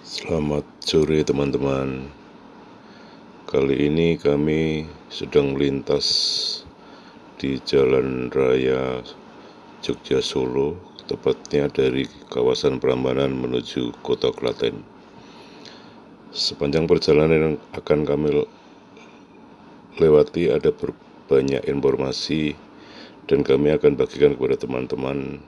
Selamat sore teman-teman. Kali ini kami sedang melintas di Jalan Raya Jogja Solo, tepatnya dari kawasan Prambanan menuju Kota Klaten. Sepanjang perjalanan yang akan kami lewati ada banyak informasi dan kami akan bagikan kepada teman-teman.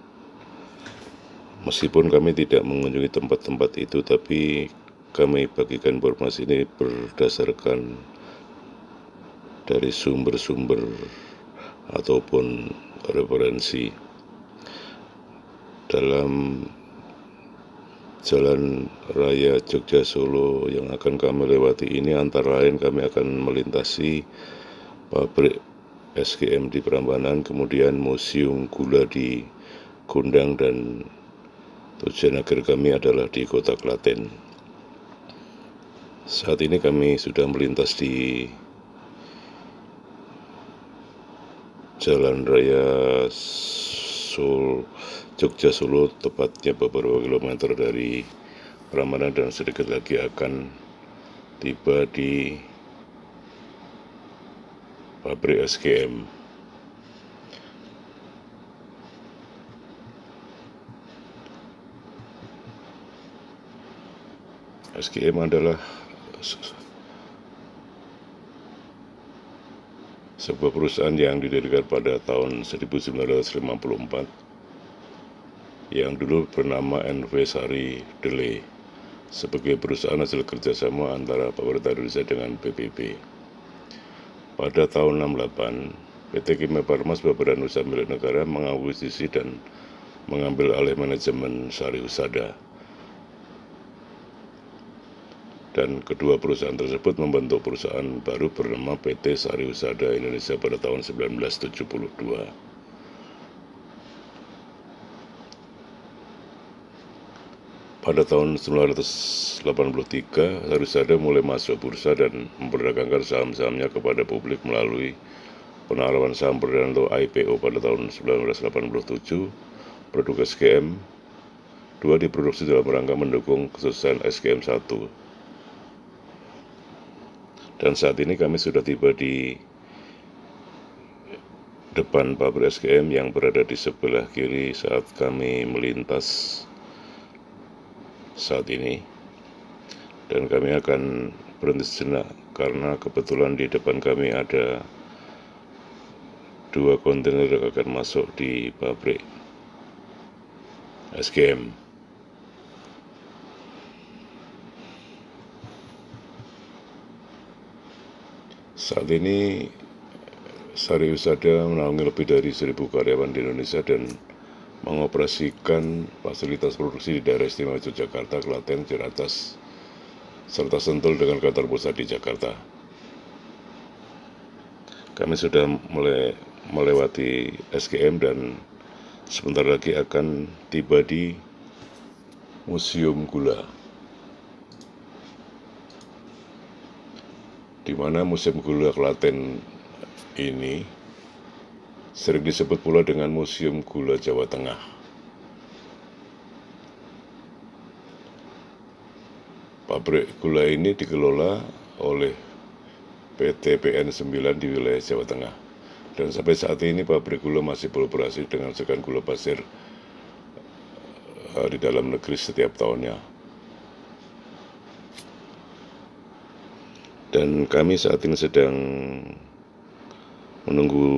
Meskipun kami tidak mengunjungi tempat-tempat itu, tapi kami bagikan informasi ini berdasarkan dari sumber-sumber ataupun referensi. Dalam Jalan Raya Jogja Solo yang akan kami lewati ini, antara lain kami akan melintasi pabrik SGM di Prambanan, kemudian Museum Gula di Gondang, dan tujuan akhir kami adalah di Kota Klaten. Saat ini kami sudah melintas di Jalan Raya Jogja Solo, tepatnya beberapa kilometer dari Prambanan, dan sedikit lagi akan tiba di pabrik SGM. SGM adalah sebuah perusahaan yang didirikan pada tahun 1954 yang dulu bernama NV Sari Dele sebagai perusahaan hasil kerjasama antara pemerintah Indonesia dengan PBB. Pada tahun 68, PT Kimia Farma sebuah badan usaha milik negara mengakuisisi dan mengambil alih manajemen Sari Husada, dan kedua perusahaan tersebut membentuk perusahaan baru bernama PT Sari Husada Indonesia pada tahun 1972. Pada tahun 1983, Sari Husada mulai masuk bursa dan memperdagangkan saham-sahamnya kepada publik melalui penawaran saham perdana atau IPO pada tahun 1987. Produk SGM 2 diproduksi dalam rangka mendukung kesuksesan SGM 1. Dan saat ini kami sudah tiba di depan pabrik SGM yang berada di sebelah kiri saat kami melintas saat ini. Dan kami akan berhenti sejenak karena kebetulan di depan kami ada 2 kontainer yang akan masuk di pabrik SGM. Saat ini Sari Husada menaungi lebih dari 1.000 karyawan di Indonesia dan mengoperasikan fasilitas produksi di daerah istimewa Yogyakarta, Klaten, Ciracas, serta Sentul dengan kantor pusat di Jakarta. Kami sudah melewati SGM dan sebentar lagi akan tiba di Museum Gula, di mana Museum Gula Klaten ini sering disebut pula dengan Museum Gula Jawa Tengah. Pabrik gula ini dikelola oleh PT PN 9 di wilayah Jawa Tengah, dan sampai saat ini pabrik gula masih beroperasi dengan sekian gula pasir di dalam negeri setiap tahunnya. Dan kami saat ini sedang menunggu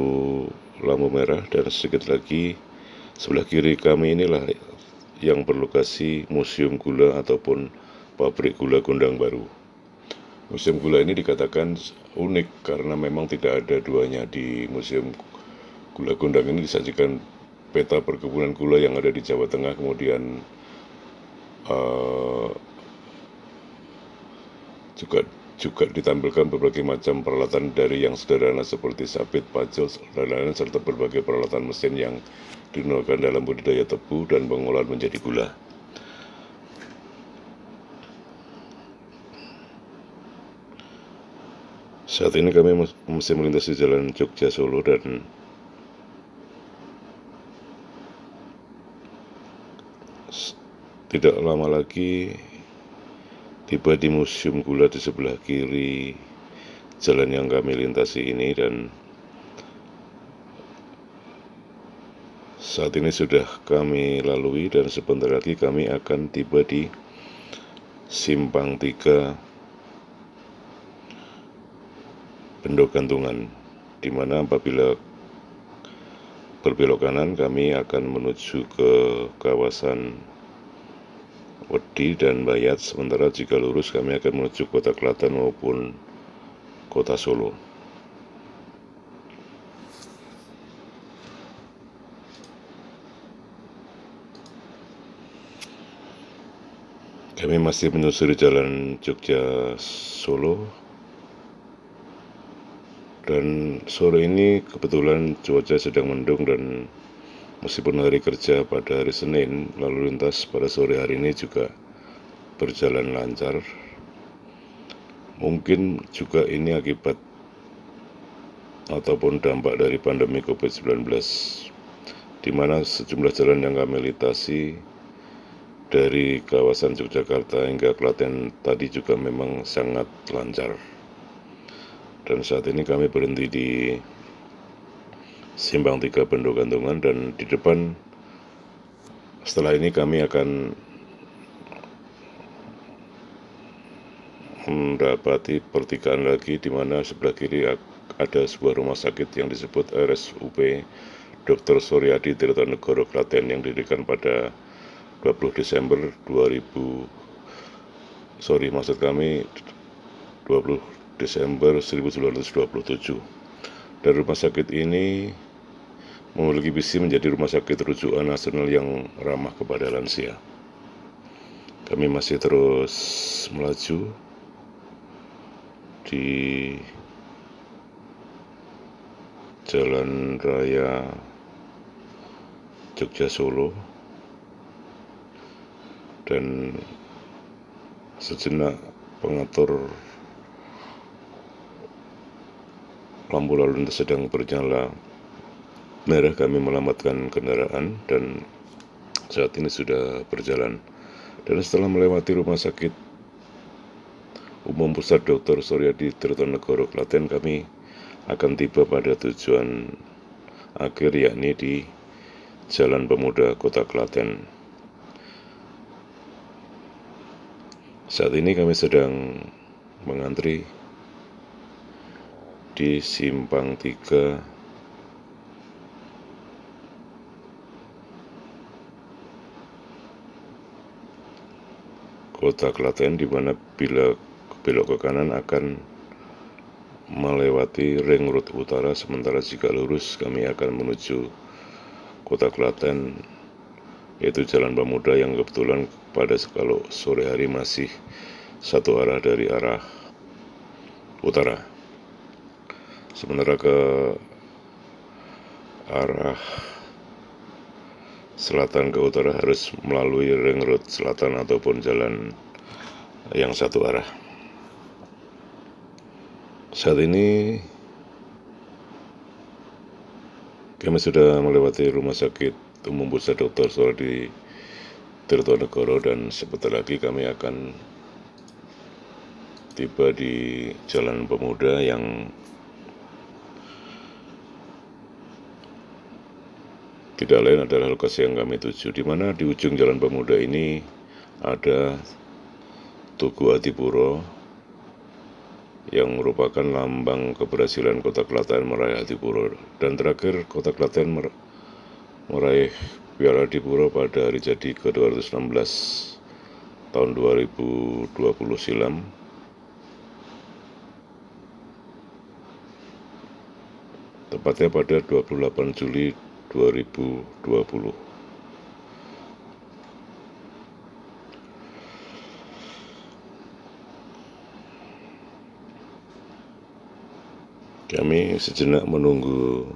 lampu merah, dan sedikit lagi sebelah kiri kami inilah yang berlokasi Museum Gula ataupun pabrik gula Gondang Baru. Museum Gula ini dikatakan unik karena memang tidak ada duanya. Di Museum Gula Gondang ini disajikan peta perkebunan gula yang ada di Jawa Tengah, kemudian juga ditampilkan berbagai macam peralatan dari yang sederhana seperti sabit, pacul, dan lain-lain, serta berbagai peralatan mesin yang digunakan dalam budidaya tebu dan pengolahan menjadi gula. Saat ini kami masih melintasi Jalan Jogja Solo, dan tidak lama lagi tiba di Museum Gula di sebelah kiri jalan yang kami lintasi ini, dan saat ini sudah kami lalui dan sebentar lagi kami akan tiba di Simpang 3 Bendo Gantungan, di mana apabila berbelok kanan kami akan menuju ke kawasan Wedi dan Bayat, sementara jika lurus kami akan menuju kota Klaten maupun kota Solo. Kami masih menyusuri jalan Jogja Solo, dan sore ini kebetulan cuaca sedang mendung, dan meskipun hari kerja pada hari Senin, lalu lintas pada sore hari ini juga berjalan lancar. Mungkin juga ini akibat ataupun dampak dari pandemi COVID-19, di mana sejumlah jalan yang kami lintasi dari kawasan Yogyakarta hingga Klaten tadi juga memang sangat lancar. Dan saat ini kami berhenti di Simpang 3 Bendo Gantungan, dan di depan setelah ini kami akan mendapati pertigaan lagi, di mana sebelah kiri ada sebuah rumah sakit yang disebut RSUP Dr. Suryadi Tirtonegoro Klaten yang didirikan pada 20 Desember 1927. Dan rumah sakit ini memiliki visi menjadi rumah sakit rujukan nasional yang ramah kepada lansia. Kami masih terus melaju di Jalan Raya Jogja Solo, dan sejenak pengatur lampu lalu lintas sedang bernyala merah, kami melambatkan kendaraan dan saat ini sudah berjalan. Dan setelah melewati rumah sakit umum pusat Dr. Suryadi Tirtonegoro Klaten, kami akan tiba pada tujuan akhir, yakni di Jalan Pemuda Kota Klaten. Saat ini kami sedang mengantri di Simpang 3 Kota Klaten, di mana bila belok ke kanan akan melewati ring road utara, sementara jika lurus kami akan menuju Kota Klaten, yaitu Jalan Pemuda yang kebetulan pada kalau sore hari masih satu arah dari arah utara. Sementara ke arah selatan ke utara harus melalui ring road selatan ataupun jalan yang satu arah. Saat ini kami sudah melewati rumah sakit umum pusat Dr. Suryadi Tirtonegoro, dan sebentar lagi kami akan tiba di Jalan Pemuda yang tidak lain adalah lokasi yang kami tuju, di mana di ujung Jalan Pemuda ini ada Tugu Adipuro yang merupakan lambang keberhasilan Kota Klaten meraih Adipuro, dan terakhir Kota Klaten meraih Piala Adipuro pada hari jadi ke-216 tahun 2020 silam. Tepatnya pada 28 Juli 2020. Kami sejenak menunggu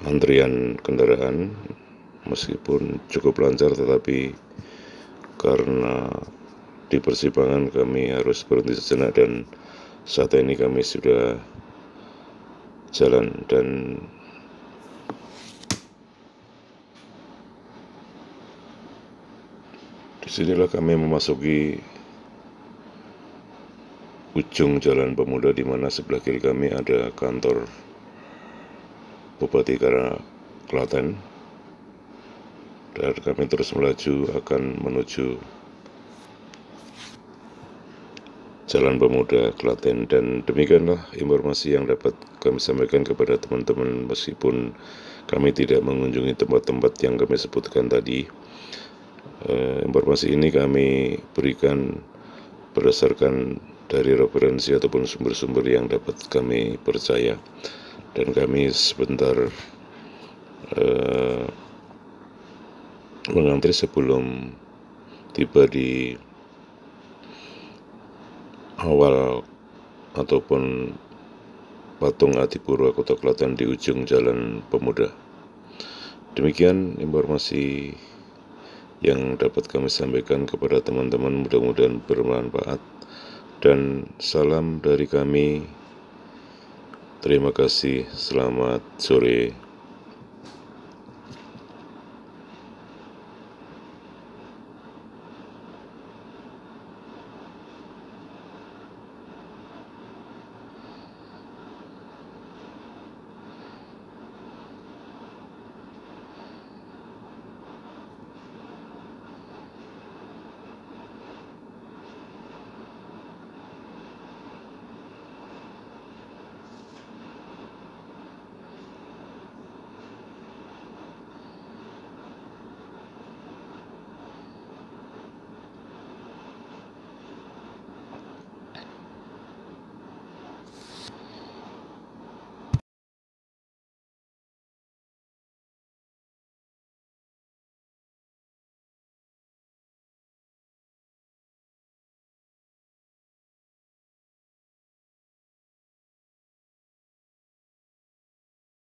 antrian kendaraan, meskipun cukup lancar, tetapi karena di persimpangan kami harus berhenti sejenak, dan saat ini kami sudah jalan. Dan disinilah kami memasuki ujung Jalan Pemuda, di mana sebelah kiri kami ada kantor Bupati Klaten, dan kami terus melaju akan menuju Jalan Pemuda Klaten. Dan demikianlah informasi yang dapat kami sampaikan kepada teman-teman, meskipun kami tidak mengunjungi tempat-tempat yang kami sebutkan tadi. Informasi ini kami berikan berdasarkan dari referensi ataupun sumber-sumber yang dapat kami percaya, dan kami sebentar mengantri sebelum tiba di awal ataupun patung Adipura Kota Klaten di ujung Jalan Pemuda. Demikian informasi yang dapat kami sampaikan kepada teman-teman, mudah-mudahan bermanfaat, dan salam dari kami. Terima kasih, selamat sore.